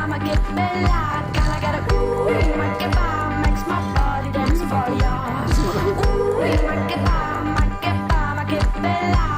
Ma che bella, can I get a ooh, makes my body dance for ya. Ooh, ma che bella.